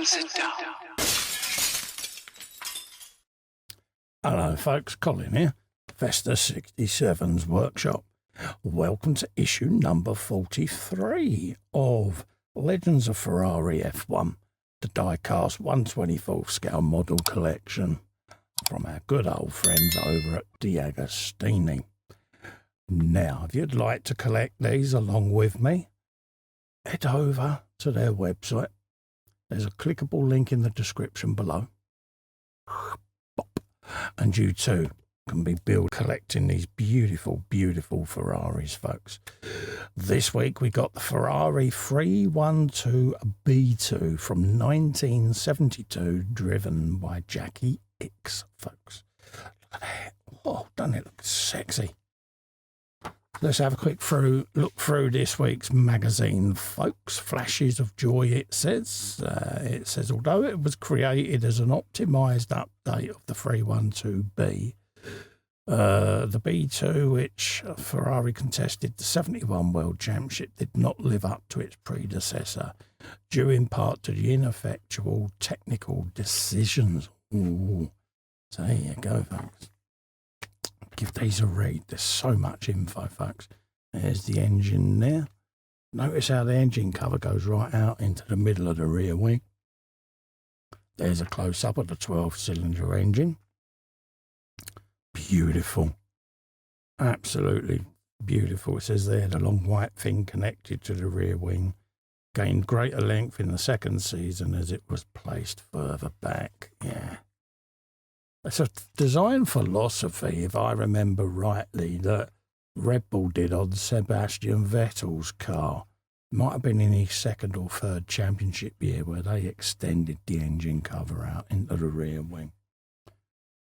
sit down. Hello folks, Colin here, Vesta 67's workshop. Welcome to issue number 43 of Legends of Ferrari F1, the die-cast 1/24 scale model collection from our good old friends over at DeAgostini. Now, if you'd like to collect these along with me, head over to their website. There's a clickable link in the description below. And you too can be collecting these beautiful, beautiful Ferraris, folks. This week we got the Ferrari 312 B2 from 1972, driven by Jacky Ickx, folks. Look at that. Oh, doesn't it look sexy? Let's have a quick look through this week's magazine, folks. Flashes of joy, it says. Although it was created as an optimised update of the 312B, the B2, which Ferrari contested the 71 World Championship, did not live up to its predecessor, due in part to the ineffectual technical decisions. Ooh. So there you go, folks. Give these a read. There's so much info, folks. There's the engine there. Notice how the engine cover goes right out into the middle of the rear wing. There's a close-up of the 12-cylinder engine. Beautiful. Absolutely beautiful. It says there the long white thing connected to the rear wing gained greater length in the second season as it was placed further back. Yeah. It's a design philosophy, if I remember rightly, that Red Bull did on Sebastian Vettel's car. Might have been in his second or third championship year where they extended the engine cover out into the rear wing.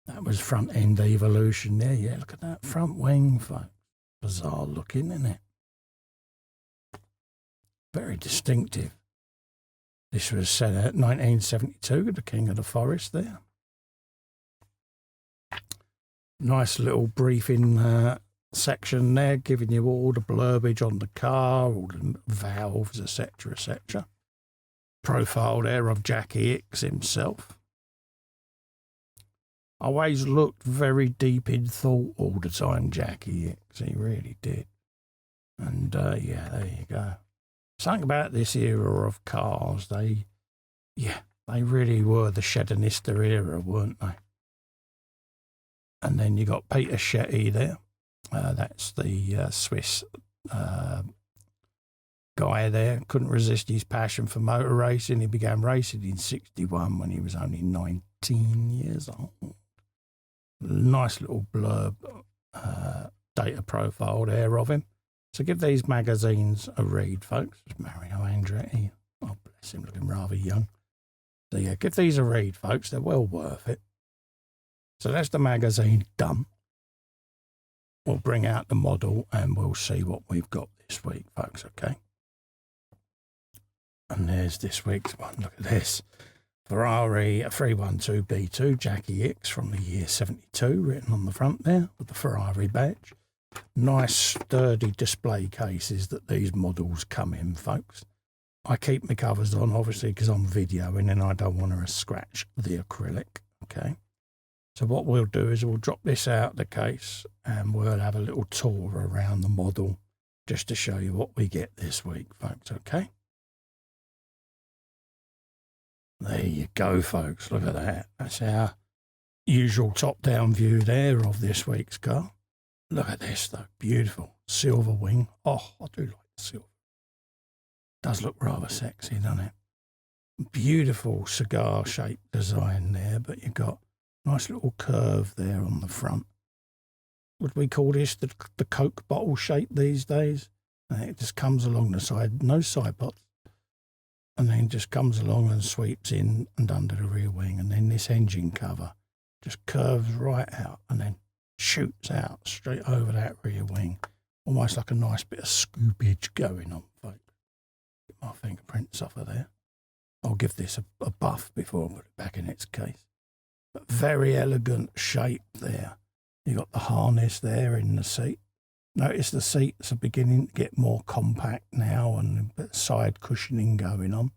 That was front end evolution there. Yeah, look at that front wing, folks. Bizarre looking, isn't it? Very distinctive. This was set at 1972, the King of the Forest there. Nice little briefing section there, giving you all the blurbage on the car, all the valves, etc., etc. Profile there of Jacky Ickx himself. Always looked very deep in thought all the time, Jacky Ickx. He really did. And yeah, there you go. Something about this era of cars, they really were the Shedinista era, weren't they? And then you got Peter Shetty there. That's the Swiss guy there. Couldn't resist his passion for motor racing. He began racing in '61 when he was only 19 years old. Nice little blurb data profile there of him. So give these magazines a read, folks. Mario Andretti. Oh, bless him, looking rather young. So yeah, give these a read, folks. They're well worth it. So that's the magazine done. We'll bring out the model and we'll see what we've got this week, folks, okay? And there's this week's one. Look at this. Ferrari 312 B2, Jacky Ickx from the year 72, written on the front there with the Ferrari badge. Nice sturdy display cases that these models come in, folks. I keep my covers on, obviously, because I'm videoing and I don't want to scratch the acrylic, okay? So what we'll do is we'll drop this out the case and we'll have a little tour around the model just to show you what we get this week, folks, okay? There you go, folks. Look at that. That's our usual top-down view there of this week's car. Look at this, though. Beautiful. Silver wing. Oh, I do like the silver. Does look rather sexy, doesn't it? Beautiful cigar-shaped design there, but you've got nice little curve there on the front. Would we call this the Coke bottle shape these days? And it just comes along the side, no side pots. And then just comes along and sweeps in and under the rear wing. And then this engine cover just curves right out and then shoots out straight over that rear wing. Almost like a nice bit of scoopage going on, folks. Get my fingerprints off of there. I'll give this a buff before I put it back in its case. But very elegant shape there. You got the harness there in the seat. Notice the seats are beginning to get more compact now and a bit of side cushioning going on.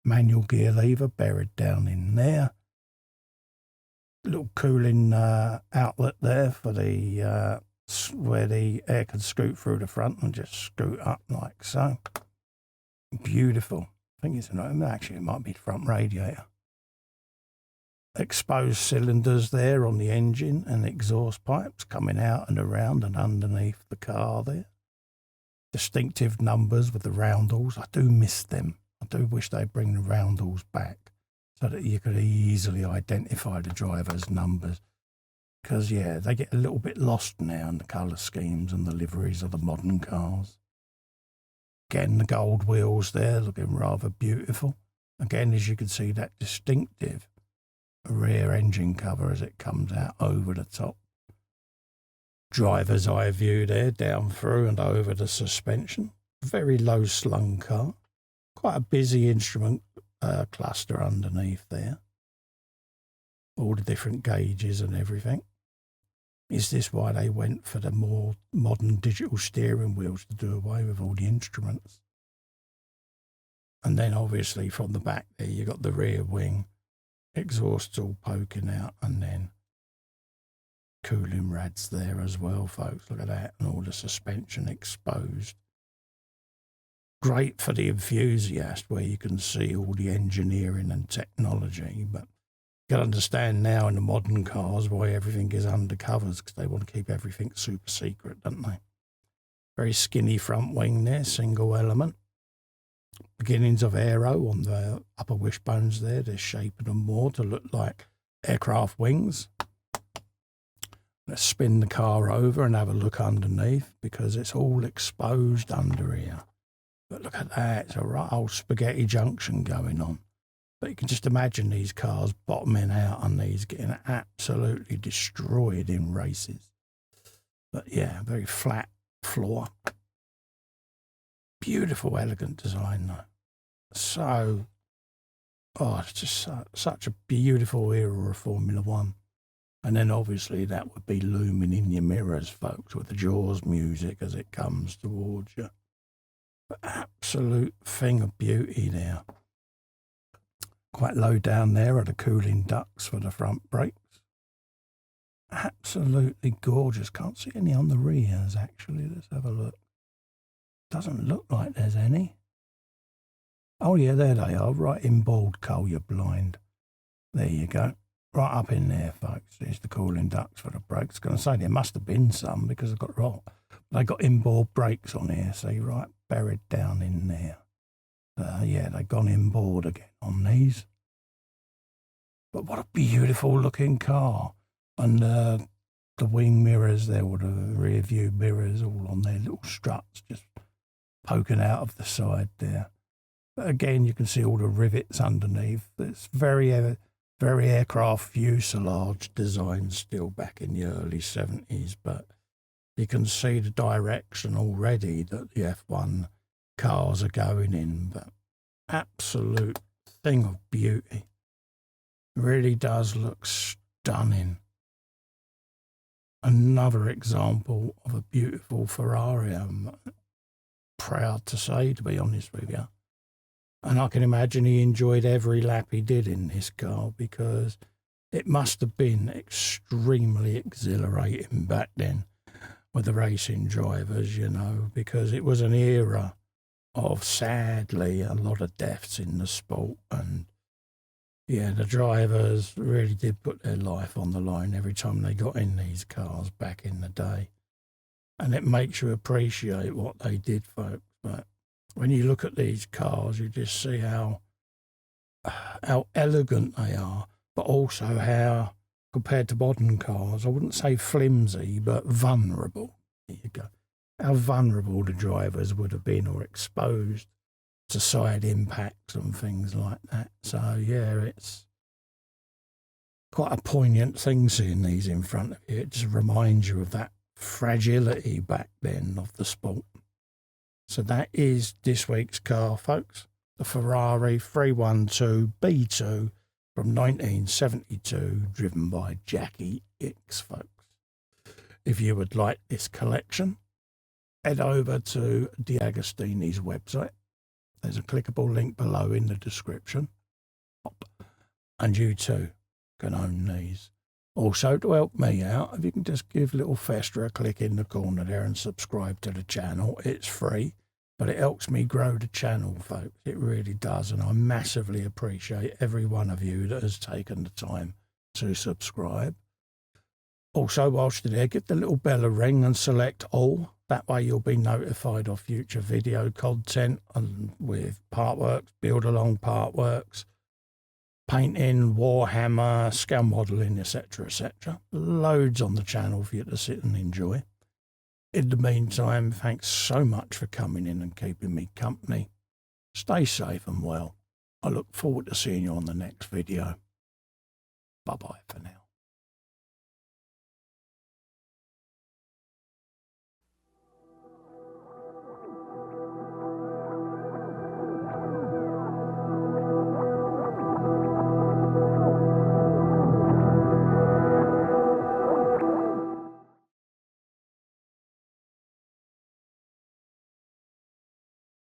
Manual gear lever buried down in there. Little cooling outlet there for the where the air can scoot through the front and just scoot up like so. Beautiful. I think actually it might be the front radiator. Exposed cylinders there on the engine and exhaust pipes coming out and around and underneath the car there. Distinctive numbers with the roundels. I do miss them. I do wish they'd bring the roundels back so that you could easily identify the driver's numbers. Because, yeah, they get a little bit lost now in the colour schemes and the liveries of the modern cars. Again, the gold wheels there looking rather beautiful. Again, as you can see, that distinctive rear engine cover as it comes out over the top. Driver's eye view there, down through and over the suspension. Very low slung car. Quite a busy instrument cluster underneath there. All the different gauges and everything. Is this why they went for the more modern digital steering wheels to do away with all the instruments? And then obviously from the back there you got the rear wing, exhausts all poking out, and then cooling rads there as well, folks. Look at that, and all the suspension exposed. Great for the enthusiast where you can see all the engineering and technology, but you can understand now in the modern cars why everything is under covers, because they want to keep everything super secret, don't they? Very skinny front wing there, single element. Beginnings of aero on the upper wishbones there. They're shaping them more to look like aircraft wings. Let's spin the car over and have a look underneath, because it's all exposed under here. But look at that, it's a right old spaghetti junction going on. But you can just imagine these cars bottoming out and these getting absolutely destroyed in races. But yeah, very flat floor. Beautiful, elegant design though. So, it's just such a beautiful era of Formula One. And then obviously that would be looming in your mirrors, folks, with the Jaws music as it comes towards you. But absolute thing of beauty there. Quite low down there are the cooling ducts for the front brakes. Absolutely gorgeous. Can't see any on the rears, actually. Let's have a look. Doesn't look like there's any. Oh, yeah, there they are. Right in bold, Cole, you're blind. There you go. Right up in there, folks. There's the cooling ducts for the brakes. I was going to say there must have been some because I've got they got inboard brakes on here, so you're right buried down in there. Yeah, they've gone inboard again on these. But what a beautiful looking car. And the wing mirrors there, or the rear view mirrors, all on their little struts just poking out of the side there. But again, you can see all the rivets underneath. It's very aircraft fuselage design still back in the early 70s, but you can see the direction already that the F1 cars are going in. But absolute thing of beauty. Really does look stunning. Another example of a beautiful Ferrari, I'm proud to say, to be honest with you. And I can imagine he enjoyed every lap he did in this car, because it must have been extremely exhilarating back then with the racing drivers, you know, because it was an era of, sadly, a lot of deaths in the sport. And yeah, the drivers really did put their life on the line every time they got in these cars back in the day. And it makes you appreciate what they did, folks. But when you look at these cars, you just see how elegant they are, but also how, compared to modern cars, I wouldn't say flimsy, but vulnerable. There you go. How vulnerable the drivers would have been, or exposed to side impacts and things like that. So yeah, it's quite a poignant thing seeing these in front of you. It just reminds you of that fragility back then of the sport. So that is this week's car, folks. The Ferrari 312 B2 from 1972, driven by Jacky Ickx, folks. If you would like this collection, head over to DeAgostini's website. There's a clickable link below in the description. And you too can own these. Also, to help me out, if you can just give little Fester a click in the corner there and subscribe to the channel. It's free, but it helps me grow the channel, folks. It really does, and I massively appreciate every one of you that has taken the time to subscribe. Also, whilst you're there, give the little bell a ring and select all. That way you'll be notified of future video content and with partworks, build along partworks, painting, Warhammer, scale modelling, etc., etc. Loads on the channel for you to sit and enjoy. In the meantime, thanks so much for coming in and keeping me company. Stay safe and well. I look forward to seeing you on the next video. Bye-bye for now.